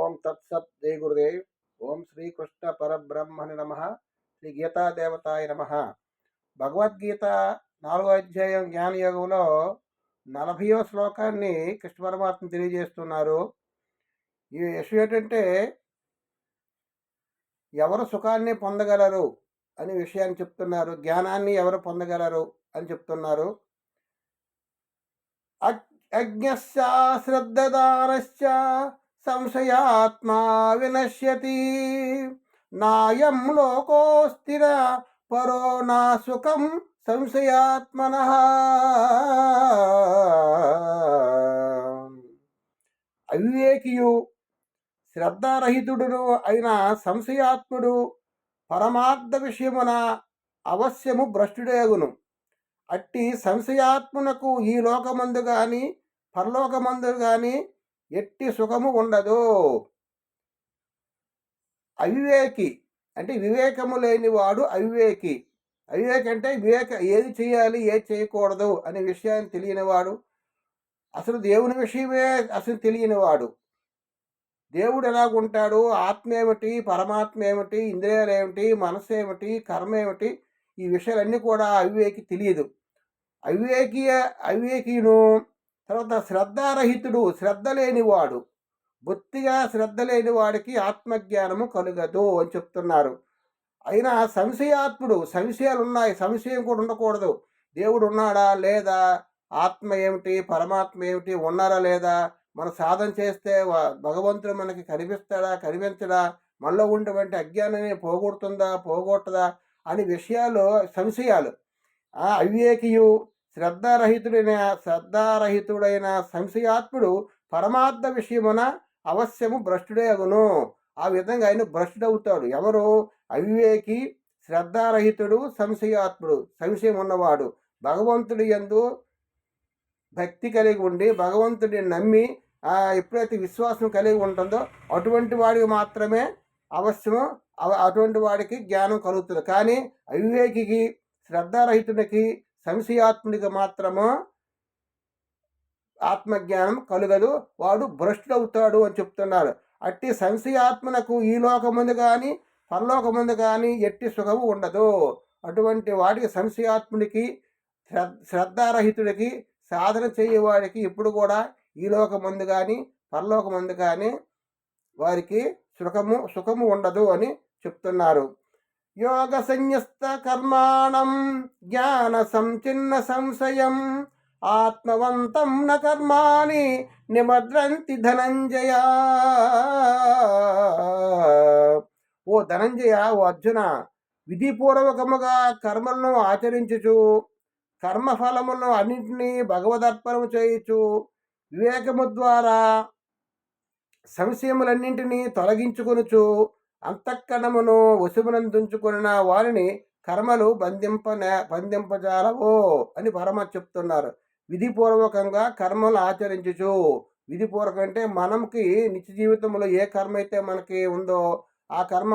ఓం తత్సత్ జై గురుదేవ్. ఓం శ్రీకృష్ణ పరబ్రహ్మణి నమ. శ్రీ గీతాదేవతాయ నమ. భగవద్గీత 4వ అధ్యాయం జ్ఞానయోగంలో 40వ శ్లోకాన్ని కృష్ణ పరమాత్మ తెలియజేస్తున్నారు. ఈ విషయం ఏంటంటే ఎవరు సుఖాన్ని పొందగలరు అనే విషయాన్ని చెప్తున్నారు. జ్ఞానాన్ని ఎవరు పొందగలరు అని చెప్తున్నారు. అజ్ఞస్య శ్రద్ధదానశ్చ సంశయాత్మా వినశ్యతి నాయం లోకోస్థిర పరో నా సుఖం సంశయాత్మనః. అవివేకియు శ్రద్ధారహితుడును అయిన సంశయాత్ముడు పరమార్థ విషయమున అవశ్యము భ్రష్టుడేగును. అట్టి సంశయాత్మునకు ఈ లోకమందు గాని పరలోకమందు గాని ఎట్టి సుఖము ఉండదు. అవివేకి అంటే వివేకము లేనివాడు అవివేకి. అవివేకి అంటే ఏది చేయాలి ఏది చేయకూడదు అనే విషయాన్ని తెలియనివాడు, అసలు దేవుని విషయమే అసలు తెలియనివాడు. దేవుడు ఎలాగుంటాడు, ఆత్మ ఏమిటి, పరమాత్మ ఏమిటి, ఇంద్రియాలు ఏమిటి, మనసు ఏమిటి, కర్మ ఏమిటి, ఈ విషయాలన్నీ కూడా అవివేకి తెలియదు. అవివేకిను తర్వాత శ్రద్ధారహితుడు, శ్రద్ధ లేనివాడు, బొత్తిగా శ్రద్ధ లేని వాడికి ఆత్మజ్ఞానము కలుగదు అని చెప్తున్నారు. అయినా సంశయాత్ముడు, సంశయాలు ఉన్నాయి, సంశయం కూడా ఉండకూడదు. దేవుడు ఉన్నాడా లేదా, ఆత్మ ఏమిటి, పరమాత్మ ఏమిటి, ఉన్నారా లేదా, మనం సాధన చేస్తే భగవంతుడు మనకి కనిపిస్తాడా కనిపించడా, మనలో ఉన్నటువంటి అజ్ఞానాన్ని పోగొట్టదా అనే విషయాలు సంశయాలు. అవివేకియు శ్రద్ధారహితుడైన సంశయాత్ముడు పరమార్థ విషయమున అవశ్యము భ్రష్టుడే అగును. ఆ విధంగా ఆయన భ్రష్టుడవుతాడు. ఎవరు? అవివేకి, శ్రద్ధారహితుడు, సంశయాత్ముడు, సంశయం ఉన్నవాడు. భగవంతుడి యందు భక్తి కలిగి ఉండి భగవంతుడిని నమ్మి ఎప్పుడైతే విశ్వాసం కలిగి ఉంటుందో అటువంటి వాడికి మాత్రమే అవశ్యము, అటువంటి వాడికి జ్ఞానం కలుగుతుంది. కానీ అవివేకికి, శ్రద్ధారహితుడికి, సంశయాత్ముడికి మాత్రము ఆత్మజ్ఞానం కలుగదు, వాడు భ్రష్టుడవుతాడు అని చెప్తున్నారు. అట్టి సంశయాత్మనకు ఈ లోకముందు కానీ పరలోకముందు కానీ ఎట్టి సుఖము ఉండదు. అటువంటి వాడికి, సంశయాత్ముడికి, శ్రద్ధారహితుడికి, సాధన చేయవాడికి ఎప్పుడు కూడా ఈ లోకముందు కానీ పరలోకముందు కానీ వారికి సుఖము ఉండదు అని చెప్తున్నారు. యోగ సంన్యస్త కర్మాణం జ్ఞాన సంచిన్న సంశయం ఆత్మవంతం న కర్మాణి నిమద్రంతి ధనంజయ. ఓ ధనంజయ, ఓ అర్జున, విధిపూర్వకముగా కర్మలను ఆచరించుచు కర్మఫలములను అన్నింటినీ భగవదర్పణము చేయుచు వివేకము ద్వారా సంశయములన్నింటినీ తొలగించుకొనుచు అంతఃకరణమును వశమునందుంచుకున్న వారిని కర్మలు బంధింపజాలవో అని పరమాత్మ చెప్తున్నారు. విధిపూర్వకంగా కర్మలు ఆచరించుచు, విధిపూర్వకం అంటే మనకి నిత్య జీవితంలో ఏ కర్మ అయితే మనకి ఉందో ఆ కర్మ,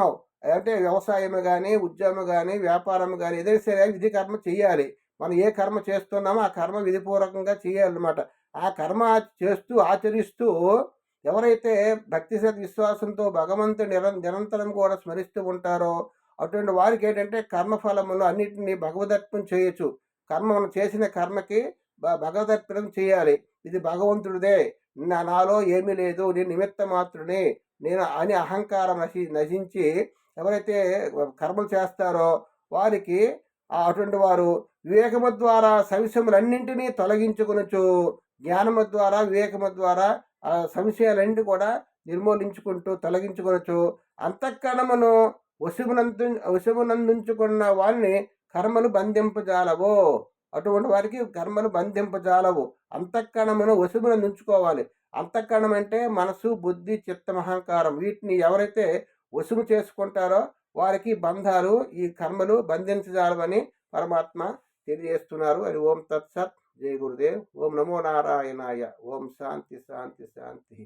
అంటే వ్యవసాయం కానీ ఉద్యోగం కానీ వ్యాపారం కానీ ఏదైనా సరే విధి కర్మ చేయాలి. మనం ఏ కర్మ చేస్తున్నామో ఆ కర్మ విధిపూర్వకంగా చేయాలన్నమాట. ఆ కర్మ చేస్తూ ఆచరిస్తూ ఎవరైతే భక్తి విశ్వాసంతో భగవంతుడు నిరంతరం కూడా స్మరిస్తూ ఉంటారో అటువంటి వారికి ఏంటంటే కర్మఫలములు అన్నింటినీ భగవదర్పణం చేయొచ్చు. మనం చేసిన కర్మకి భగవదర్పణం చేయాలి. ఇది భగవంతుడిదే, నాలో ఏమీ లేదు, నేను నిమిత్త మాత్రుని, నేను అని అహంకారం నశించి ఎవరైతే కర్మలు చేస్తారో వారికి అటువంటి వారు వివేకము ద్వారా సంశయములన్నింటినీ తొలగించుకొనొచ్చు, జ్ఞానము ద్వారా వివేకము ద్వారా సంశయాలన్నీ కూడా నిర్మూలించుకుంటూ తొలగించుకొనొచ్చు. అంతఃకరణమును వశమునందుంచుకున్న వారిని కర్మలు బంధింపజాలవు. అటువంటి వారికి కర్మలు బంధింపజాలవు. అంతఃకరణమును వశమునందుంచుకోవాలి. అంతఃకరణం అంటే మనసు, బుద్ధి, చిత్తం, అహంకారం. వీటిని ఎవరైతే వశము చేసుకుంటారో వారికి బంధాలు, ఈ కర్మలు బంధించజాలవని పరమాత్మ తెలియజేస్తున్నారు. అది ఓం తత్సత్. జై గురుదేవ్. ఓం నమో నారాయణాయ. ఓం శాంతి శాంతి శాంతి.